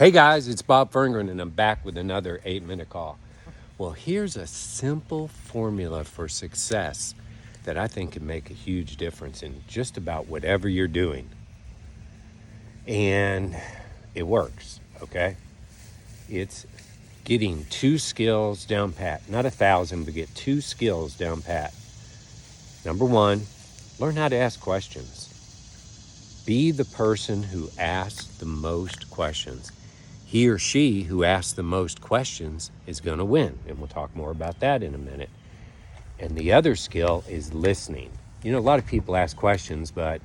Hey guys, it's Bob Ferngren and I'm back with another 8-minute call. Well, here's a simple formula for success that I think can make a huge difference in just about whatever you're doing. And it works, okay? It's getting 2 skills down pat. Not 1,000, but get 2 skills down pat. Number 1, learn how to ask questions. Be the person who asks the most questions. He or she who asks the most questions is going to win. And we'll talk more about that in a minute. And the other skill is listening. You know, a lot of people ask questions, but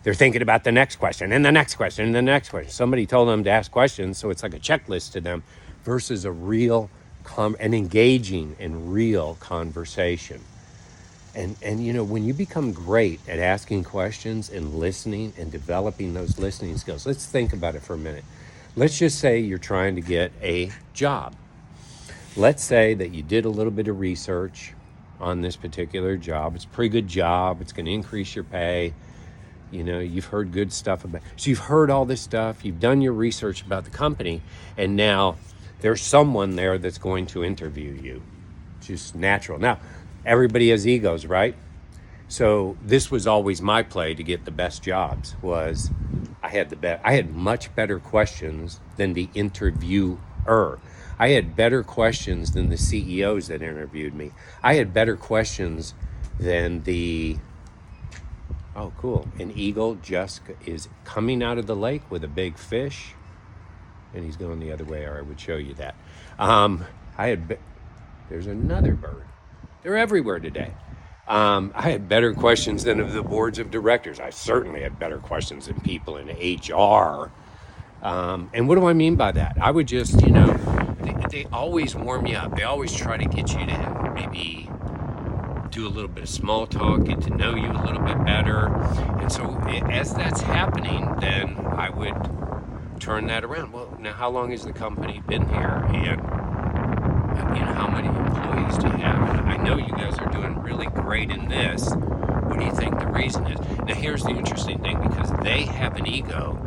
they're thinking about the next question and the next question and the next question. Somebody told them to ask questions, so it's like a checklist to them versus a real, an engaging and real conversation. And you know, when you become great at asking questions and listening and developing those listening skills, let's think about it for a minute. Let's just say you're trying to get a job. Let's say that you did a little bit of research on this particular job. It's a pretty good job. It's going to increase your pay. You know, you've heard good stuff about it. So you've heard all this stuff. You've done your research about the company. And now there's someone there that's going to interview you. Just natural. Now, everybody has egos, right? So this was always my play to get the best jobs. Was I had much better questions than the interviewer. I had better questions than the CEOs that interviewed me. I had better questions than oh, cool. An eagle just is coming out of the lake with a big fish. And he's going the other way, or I would show you that. There's another bird. They're everywhere today. I had better questions than of the boards of directors. I certainly had better questions than people in HR. And what do I mean by that? I would just, you know, they always warm you up. They always try to get you to maybe do a little bit of small talk, get to know you a little bit better. And so as that's happening, then I would turn that around. Well, now how long has the company been here? And you know, how many employees do you have? And I know you guys are doing really great in this. What do you think the reason is? Now, here's the interesting thing, because they have an ego,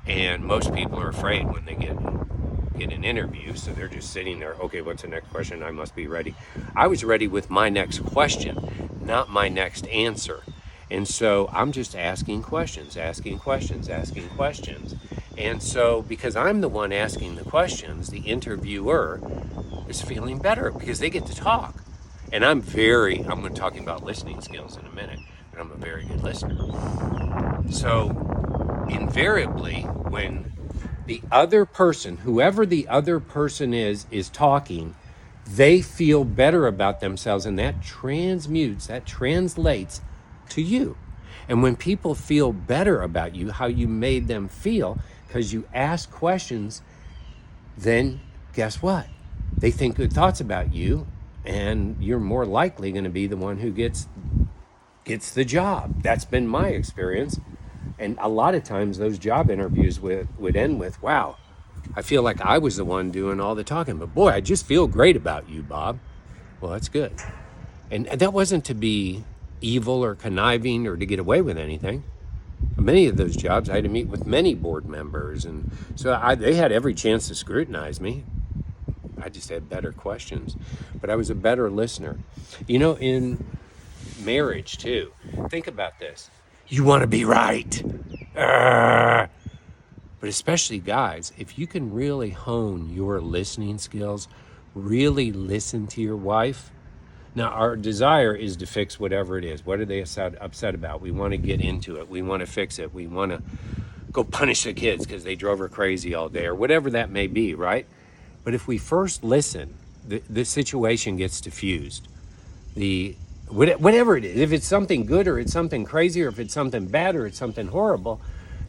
and most people are afraid when they get an interview, so they're just sitting there, okay, what's the next question? I must be ready. I was ready with my next question, not my next answer. And so I'm just asking questions. And so because I'm the one asking the questions, the interviewer is feeling better because they get to talk. And I'm going to talk about listening skills in a minute, and I'm a very good listener. So invariably, when the other person, whoever the other person is talking, they feel better about themselves, and that translates to you. And when people feel better about you, how you made them feel, because you ask questions, then guess what? They think good thoughts about you, and you're more likely going to be the one who gets the job. That's been my experience. And a lot of times those job interviews would end with, wow, I feel like I was the one doing all the talking, but boy, I just feel great about you, Bob. Well, that's good. And that wasn't to be evil or conniving or to get away with anything. Many of those jobs, I had to meet with many board members, and so they had every chance to scrutinize me. I just had better questions, but I was a better listener. You know, in marriage too, think about this. You want to be right. But especially guys, if you can really hone your listening skills, really listen to your wife. Now, our desire is to fix whatever it is. What are they upset about? We want to get into it. We want to fix it. We want to go punish the kids because they drove her crazy all day, or whatever that may be, right? But if we first listen, the situation gets diffused. Whatever it is, if it's something good or it's something crazy, or if it's something bad or it's something horrible,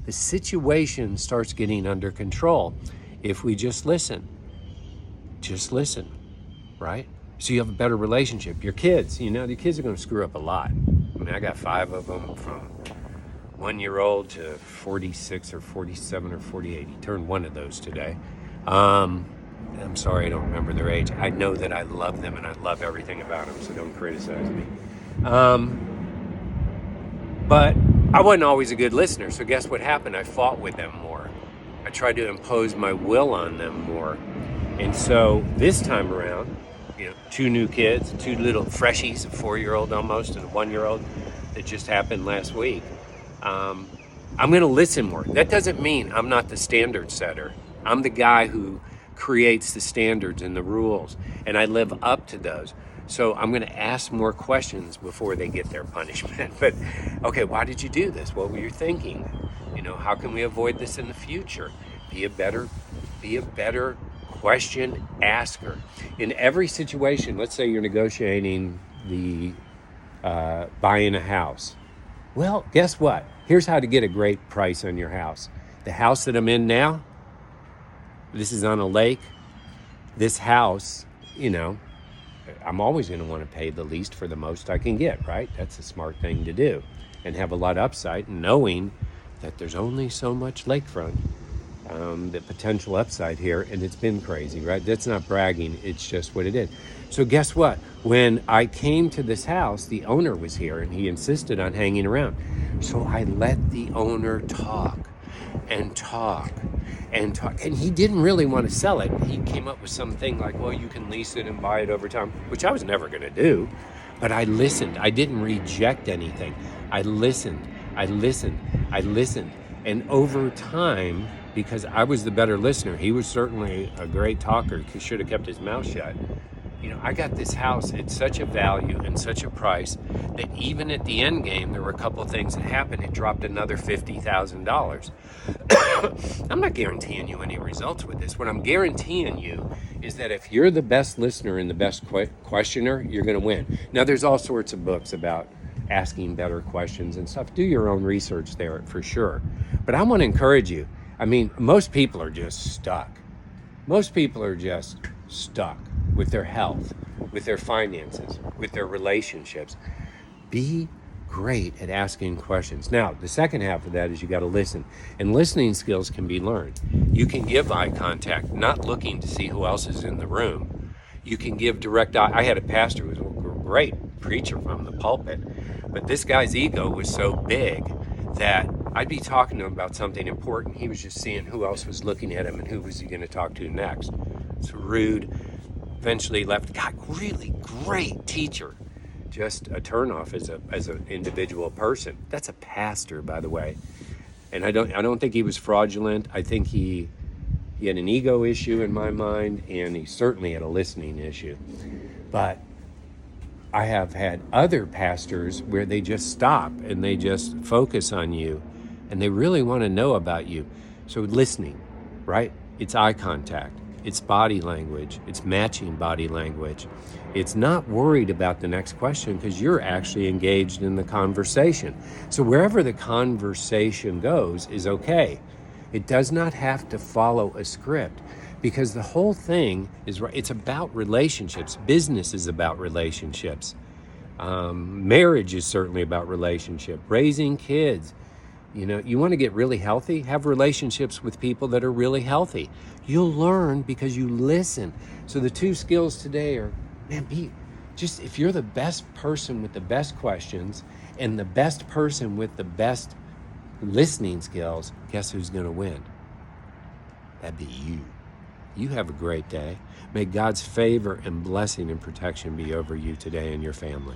the situation starts getting under control if we just listen, right? So you have a better relationship. Your kids, you know, the kids are going to screw up a lot. I mean, I got 5 of them from 1-year-old to 46 or 47 or 48. He turned one of those today. I'm sorry, I don't remember their age. I know that I love them and I love everything about them, so don't criticize me. But I wasn't always a good listener, so guess what happened? I fought with them more. I try to impose my will on them more. And so this time around, two new kids, two little freshies, a 4-year-old almost and a 1-year-old that just happened last week. I'm going to listen more. That doesn't mean I'm not the standard setter. I'm the guy who creates the standards and the rules, and I live up to those. So I'm going to ask more questions before they get their punishment. But okay, why did you do this? What were you thinking? How can we avoid this in the future? Be a better question asker. In every situation, let's say you're negotiating the buying a house. Well, guess what? Here's how to get a great price on your house. The house that I'm in now, this is on a lake. This house, I'm always going to want to pay the least for the most I can get, right? That's a smart thing to do. And have a lot of upside, knowing that there's only so much lakefront, the potential upside here, and it's been crazy, right? That's not bragging, it's just what it is. So guess what? When I came to this house, the owner was here, and he insisted on hanging around. So I let the owner talk and talk and talk. And he didn't really want to sell it. He came up with something like, well, you can lease it and buy it over time, which I was never going to do. But I listened. I didn't reject anything. I listened. And over time, because I was the better listener, he was certainly a great talker. He should have kept his mouth shut. I got this house at such a value and such a price that even at the end game, there were a couple of things that happened. It dropped another $50,000. I'm not guaranteeing you any results with this. What I'm guaranteeing you is that if you're the best listener and the best questioner, you're going to win. Now, there's all sorts of books about asking better questions and stuff. Do your own research there for sure. But I want to encourage you. Most people are just stuck. Most people are just stuck with their health, with their finances, with their relationships. Be great at asking questions. Now, the second half of that is you got to listen. And listening skills can be learned. You can give eye contact, not looking to see who else is in the room. You can give direct eye. I had a pastor who was a great preacher from the pulpit, but this guy's ego was so big that I'd be talking to him about something important. He was just seeing who else was looking at him and who was he going to talk to next. It's rude. Eventually left. God, really great teacher. Just a turnoff as an individual person. That's a pastor, by the way. And I don't think he was fraudulent. I think he had an ego issue in my mind, and he certainly had a listening issue. But I have had other pastors where they just stop and they just focus on you, and they really want to know about you. So listening, right? It's eye contact. It's body language. It's matching body language. It's not worried about the next question because you're actually engaged in the conversation. So wherever the conversation goes is okay. It does not have to follow a script because the whole thing it's about relationships. Business is about relationships. Marriage is certainly about relationship. Raising kids. You want to get really healthy? Have relationships with people that are really healthy. You'll learn because you listen. So the two skills today are, if you're the best person with the best questions and the best person with the best listening skills, guess who's going to win? That'd be you. You have a great day. May God's favor and blessing and protection be over you today and your family.